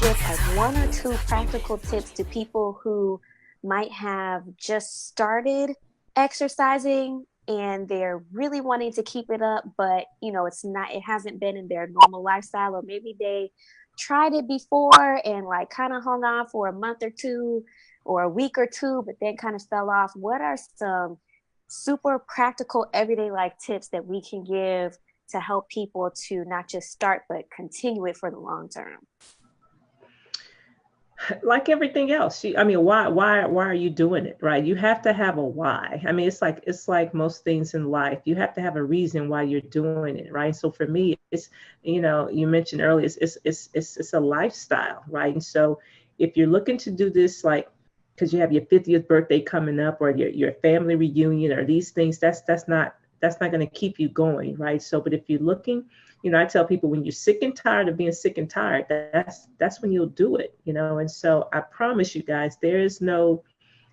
give like one or two practical tips to people who might have just started exercising and they're really wanting to keep it up, but it hasn't been in their normal lifestyle, or maybe they tried it before and like kind of hung on for a month or two or a week or two, but then kind of fell off. What are some super practical everyday life tips that we can give to help people to not just start but continue it for the long term? Like everything else, I mean, why are you doing it, right? You have to have a why. I mean, it's like most things in life. You have to have a reason why you're doing it, right? So for me, you mentioned earlier, it's a lifestyle, right? And so if you're looking to do this, like, because you have your 50th birthday coming up, or your family reunion, or these things, that's not going to keep you going, right? So, but if you're looking, I tell people, when you're sick and tired of being sick and tired, that's when you'll do it, And so I promise you guys, there is no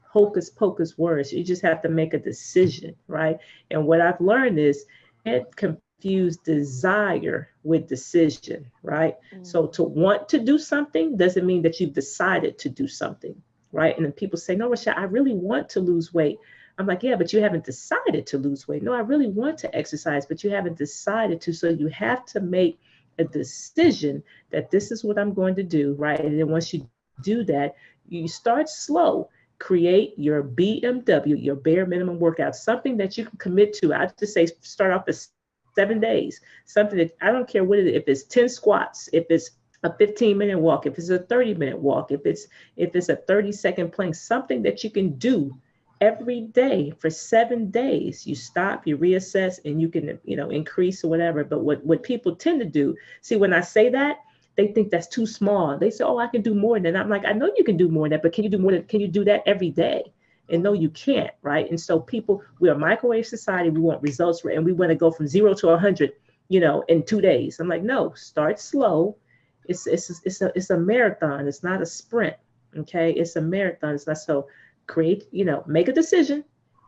hocus pocus words. You just have to make a decision, right? And what I've learned is, it confuse desire with decision, right? So Mm. to want to do something doesn't mean that you've decided to do something, right? And then people say, no, Rashad, I really want to lose weight. I'm like, yeah, but you haven't decided to lose weight. No, I really want to exercise, but you haven't decided to. So you have to make a decision that this is what I'm going to do, right? And then once you do that, you start slow. Create your BMW, your bare minimum workout, something that you can commit to. I just say start off with 7 days, something that, I don't care what it is, if it's 10 squats, if it's a 15-minute walk, if it's a 30-minute walk, if it's a 30-second plank, something that you can do every day for 7 days. You stop, you reassess, and you can, increase or whatever. But what people tend to do, see, when I say that, they think that's too small. They say, oh, I can do more than that. I'm like, I know you can do more than that, but can you do more than, can you do that every day? And no, you can't, right? And so people, we're a microwave society. We want results, and we want to go from 0 to 100, in 2 days. I'm like, no, start slow. It's a marathon. It's not a sprint. Okay, it's a marathon. It's not. So create, make a decision,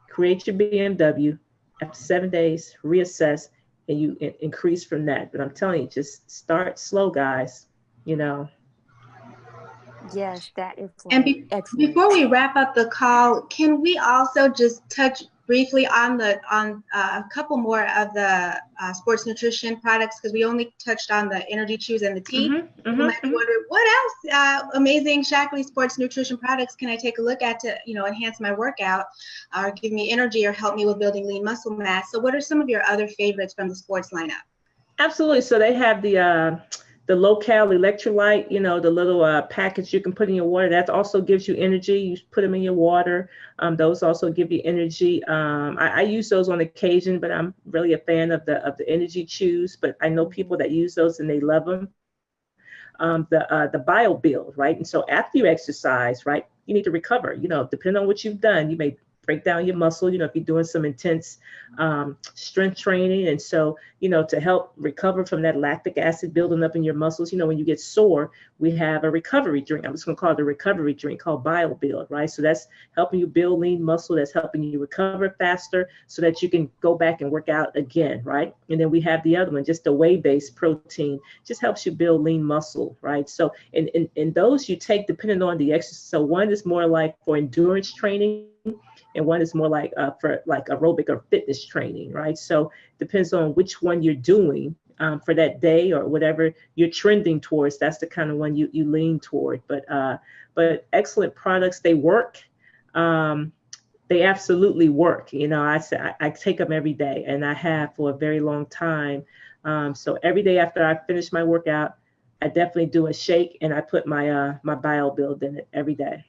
create your BMW. After 7 days, reassess, and you increase from that. But I'm telling you, just start slow, guys. You know. Yes, that is And like excellent. before we wrap up the call, can we also just touch briefly on a couple more of the sports nutrition products, because we only touched on the energy chews and the tea. Mhm. People Mhm. might be Mhm. wondering, what else amazing Shaklee sports nutrition products can I take a look at to enhance my workout, or give me energy, or help me with building lean muscle mass? So what are some of your other favorites from the sports lineup? Absolutely. So they have the low cal electrolyte, the little package you can put in your water. That also gives you energy. You put them in your water. Those also give you energy. I use those on occasion, but I'm really a fan of the energy chews. But I know people Mhm. that use those and they love them. The bio build, right? And so after you exercise, right, you need to recover. Depending on what you've done, you may break down your muscle. If you're doing some intense strength training, and so to help recover from that lactic acid building up in your muscles. When you get sore, we have a recovery drink. I'm just going to call it a recovery drink called bio build, right? So that's helping you build lean muscle. That's helping you recover faster so that you can go back and work out again, right? And then we have the other one, just the whey based protein, just helps you build lean muscle, right? So in those you take depending on the exercise. So one is more like for endurance training, and one is more like for like aerobic or fitness training, right? So depends on which one you're doing for that day or whatever you're trending towards. That's the kind of one you lean toward. But excellent products. They work. Um, they absolutely work. I say I take them every day, and I have for a very long time. So every day after I finish my workout, I definitely do a shake, and I put my bio build in it every day.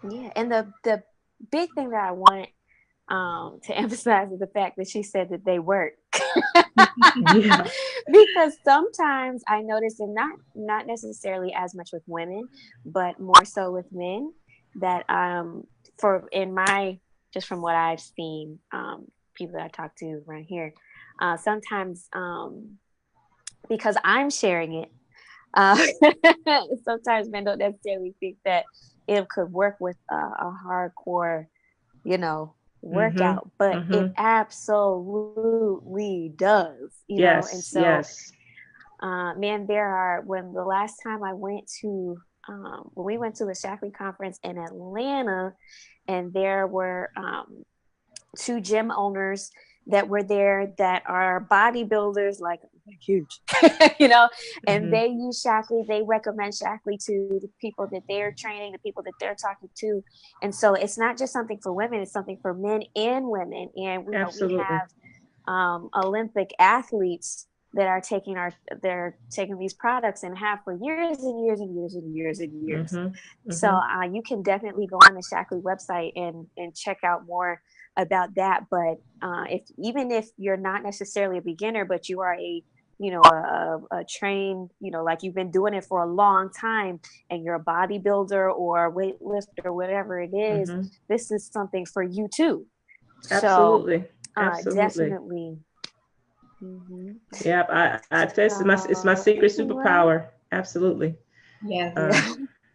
Yeah, and the big thing that I want to emphasize is the fact that she said that they work. Yeah. Because sometimes I notice, and not necessarily as much with women, but more so with men, that for in my just from what I've seen, people that I talk to around here, sometimes because I'm sharing it, uh, sometimes men don't necessarily think that it could work with a hardcore, you know, Mhm. workout, but it Mhm. absolutely does, and Yes. so Yes. Man, when the last time I went to, when we went to the Shaklee conference in Atlanta, and there were two gym owners that were there that are bodybuilders, like huge, and they use Shaklee. They recommend Shaklee to the people that they're training, the people that they're talking to. And so it's not just something for women, it's something for men and women. And we have Olympic athletes that are they're taking these products and have for years and years and years and years and years. So you can definitely go on the Shaklee website and check out more about that. But even if you're not necessarily a beginner, but you are a trained, like you've been doing it for a long time, and you're a bodybuilder or weightlifter or whatever it is, this is something for you too. Absolutely. Definitely. Yeah, I it's my secret superpower. Absolutely. Yeah.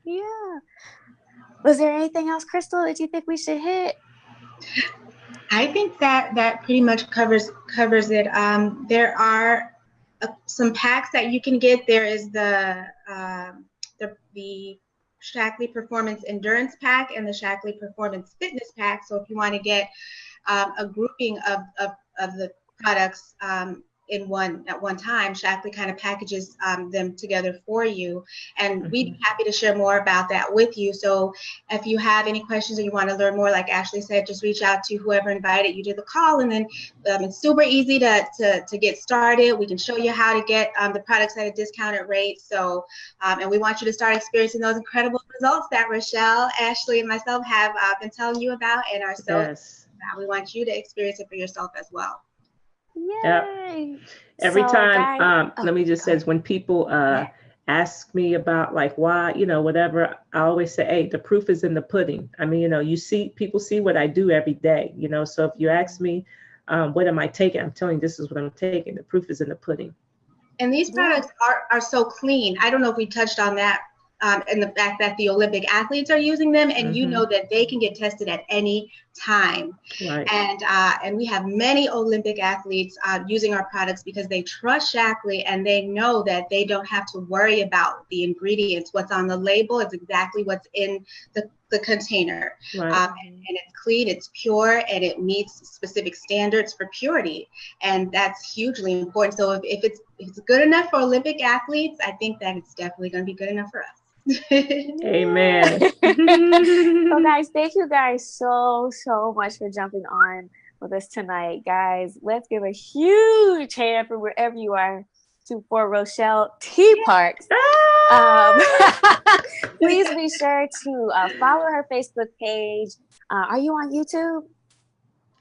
Yeah. Was there anything else, Crystal, that you think we should hit? I think that pretty much covers it. There are some packs that you can get. There is the Shaklee Performance Endurance Pack and the Shaklee Performance Fitness Pack. So if you want to get a grouping of the products at one time, Shaklee kind of packages them together for you, and we'd be happy to share more about that with you. So if you have any questions or you want to learn more, like Ashley said, just reach out to whoever invited you to the call, and then it's super easy to get started. We can show you how to get the products at a discounted rate. So and we want you to start experiencing those incredible results that Rochelle, Ashley, and myself have been telling you about, and ourselves. We want you to experience it for yourself as well. Yay! Yep. Every time, guys, let me just say, when people ask me about like why, whatever, I always say, hey, the proof is in the pudding. I mean, people see what I do every day, so if you ask me, what am I taking? I'm telling you, this is what I'm taking. The proof is in the pudding. And these products are so clean. I don't know if we touched on that. And the fact that the Olympic athletes are using them, and that they can get tested at any time. Right. And we have many Olympic athletes using our products because they trust Shaklee, and they know that they don't have to worry about the ingredients. What's on the label is exactly what's in the container. Right. And it's clean, it's pure, and it meets specific standards for purity. And that's hugely important. So if it's good enough for Olympic athletes, I think that it's definitely going to be good enough for us. Amen. So guys, thank you guys so much for jumping on with us tonight. Guys, let's give a huge hand from wherever you are for Rochelle T. Parks. Please be sure to follow her Facebook page. Are you on YouTube?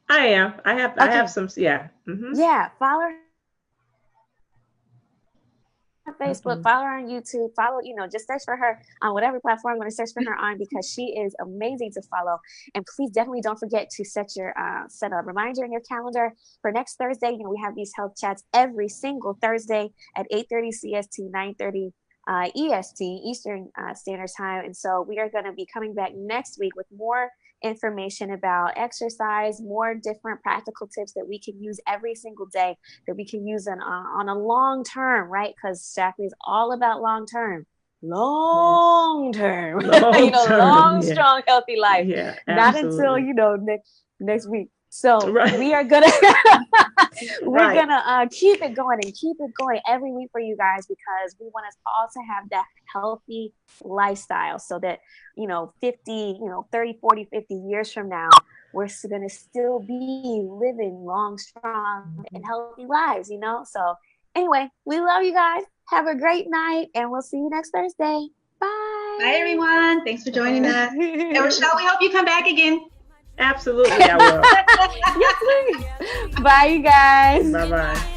I am. I have some. Yeah. Yeah, follow her on Facebook, follow her on YouTube, just search for her on whatever platform you want to search for her on, because she is amazing to follow. And please definitely don't forget to set a reminder in your calendar for next Thursday. We have these health chats every single Thursday at 8:30 CST, 9:30 EST, Eastern Standard Time. And so we are going to be coming back next week with more information about exercise, more different practical tips that we can use every single day, that we can use on a long term, right? Because Shaklee is all about long term. Long term, strong, healthy life. Yeah, not until next week. So we are gonna keep it going every week for you guys, because we want us all to have that healthy lifestyle, so that 30, 40, 50 years from now, we're gonna still be living long, strong, and healthy lives. So anyway, we love you guys. Have a great night, and we'll see you next Thursday. Bye. Bye, everyone. Thanks for joining us. And Rochelle, we hope you come back again. Absolutely, I will. Yes, please. Bye, you guys. Bye-bye.